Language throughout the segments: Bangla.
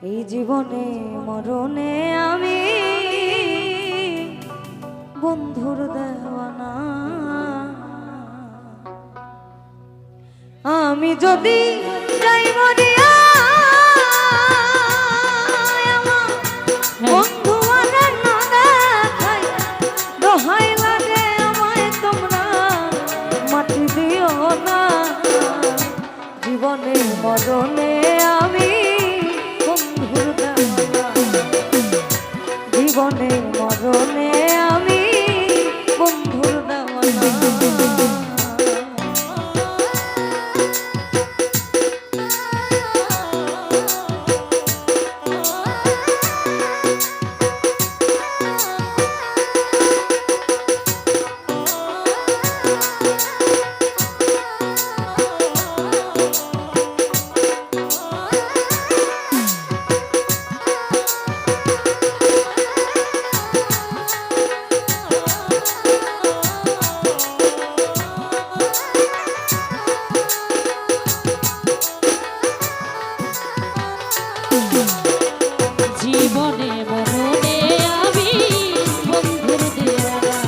এই জীবনে মরণে আমি বন্ধুর দেওয়ানা। আমি যদি যাই মরিয়া আমার বন্ধু আমার না দেখাই, দোহাই লাগে আমায় তোমরা মাটি দিও না। জীবনে মরণে আমি বন্ধুর দেওয়ানা, জীবনে মরণে আমি বন্ধুর দেওয়ানা। জীবনে মরণে আমি বন্ধুর দেওয়ানা,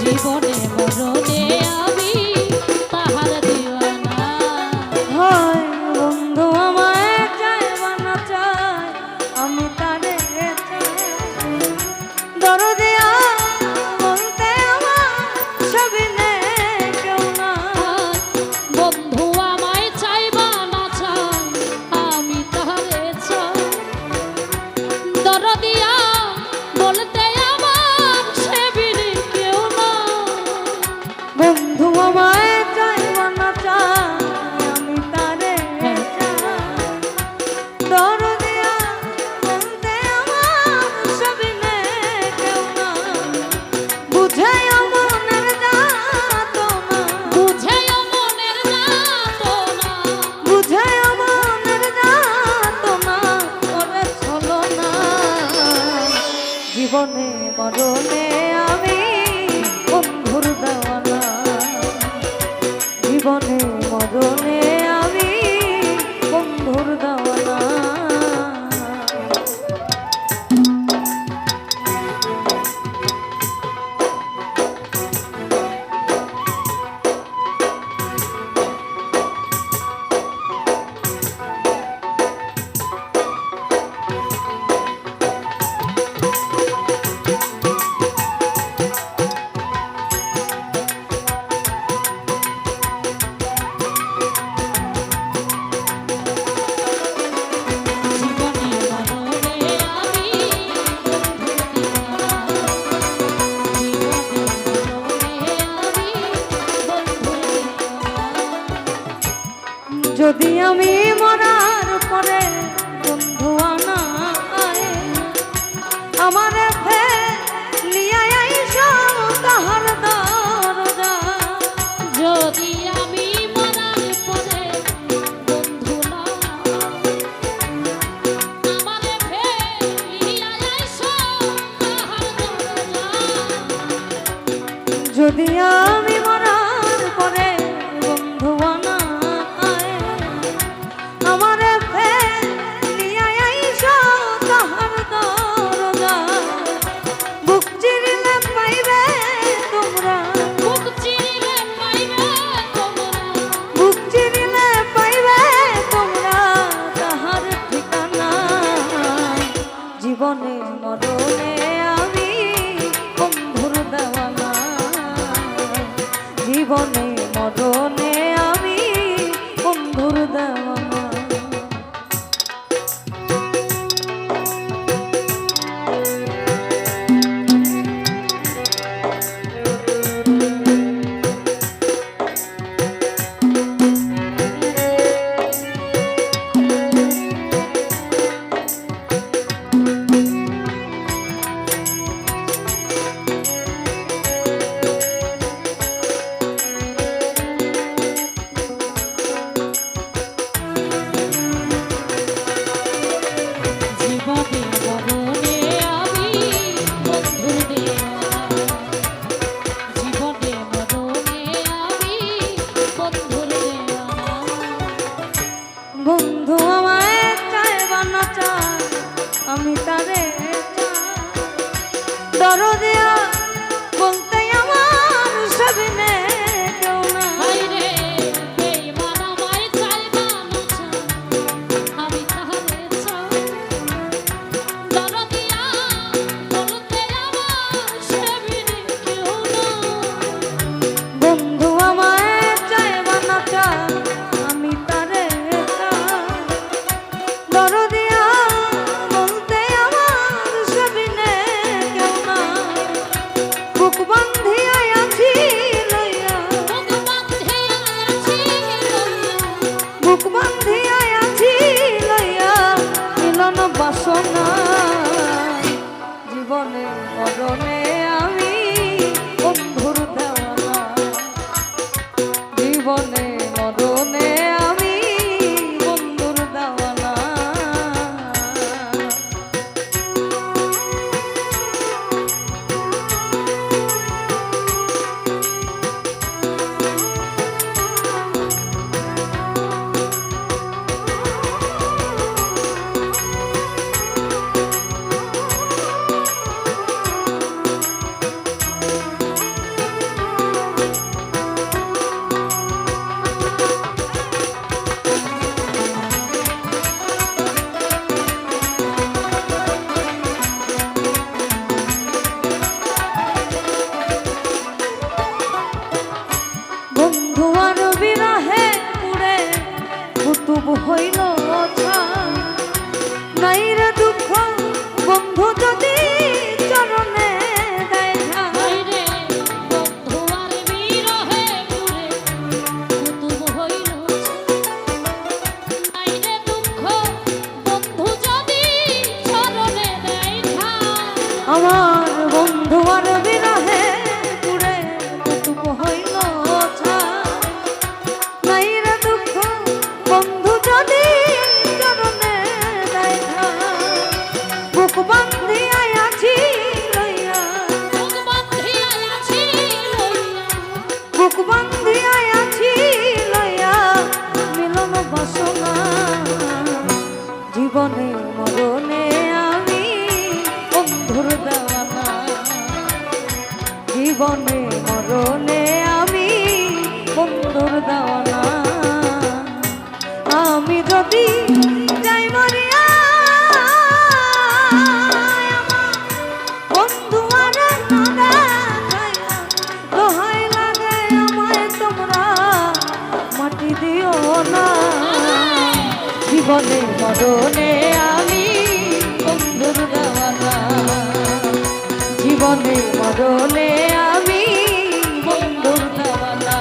জীবনে মরণে আমি তাহার দেওয়ানা। হয় বন্ধু আমায় চায় বা না চায়, আমি তারে চাই। দরদিয়া বলতে আমার সবই নে কেউ না। বন্ধু আমায় চাই বা না চাই, আমি তাহারে চাই। দরদিয়া বলতে আমার সে বিনি কেউ না। বন্ধু আমায় চায় বা না চায়, আমি তারে চাই। দরদিয়া বলতে আমার সবই নে কেউ না। বুঝে মনের যাতনা, বুঝে মনের যাতনা, বুঝে মনের যাতনা ওরে ছলনা। জীবনে মরণে আমি বন্ধুর দেওয়ানা, জীবনে মরণে আমি বন্ধুর দেওয়ানা। জীবনে মরণে আমি যদি আমি মরার পরে বন্ধু আনায় আমার লিয়া আইসো তাহার দরজা। যদি আমি মরার পরে বন্ধু না আমারে ফেলিয়া যাইছো তাহার দরজা। যদি আমি মরার পরে বন্ধু আনায় আমার লিয়া আইসো তাহার দরজা। বুক চিরিলে পাইবে তোমরা, বুক চিরিলে পাইবে তোমরা, বুক চিরিলে পাইবে তোমরা তাহার ঠিকানা। জীবনে মরণে আমি বন্ধুর দেওয়ানা, জীবনে মরণে আমি বন্ধুর দেওয়ানা। আমি তারে দরদিয়া বলতে আমার সাবিনে কেউ না। হায়রে বেঈমান আমায় চাইবা না চাই, আমি তাহারে চাই। দরদিয়া বলতে আমার সেবিনে কেউ না। বন্ধু আমায় চাইবা না চাই, আমি তারে চাই। দরদিয়া বলতে আমার সাবিনে কেউ না। বুক বান্ধিয়া আছি লইয়া, বুক বান্ধিয়া আছি লইয়া মিলন বাসনা। জীবনে মরণে আমি বন্ধুর দেওয়ানা, জীবনে মরণে আমি বন্ধুর দেওয়ানা। বন্ধু আর বিরহে পুরে কুতুব হইল ছাই। নাই রে দুঃখ বন্ধু যদি চরণে দেয় ঠাই। হায়রে বন্ধু আর বিরহে পুরে কুতুব হইল ছাই। নাইরে দুঃখ বন্ধু যদি চরণে দেয় ঠাই। আমার বন্ধু আর বিরহে পুরে কুতুব হইল ছাই। নাই রে দুঃখ বন্ধু যদি চরণে দেয় ঠাই। বুক বান্ধিয়া আছি লইয়া, বুক বান্ধিয়া আছি লইয়া, বুক বান্ধিয়া আছি লইয়া মিলন বাসনা। জীবনে মরণে আমি বন্ধুর দেওয়ানা, জীবনে মরণে আমি বন্ধুর দেওয়ানা। আমি যদি যাই মরিয়া আমার বন্ধু আর না দেখাইয়া, দোহাই লাগে আমায় তোমরা মাটি দিও না। জীবনে মরণে আমি বন্ধুর দেওয়ানা, জীবনে মরণে আমি বন্ধুর দেওয়ানা,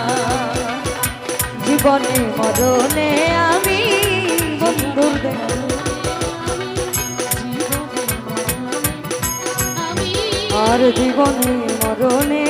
জীবনে মরণে আমি বন্ধুর দেওয়ানা। আমি আর জীবনে মরণে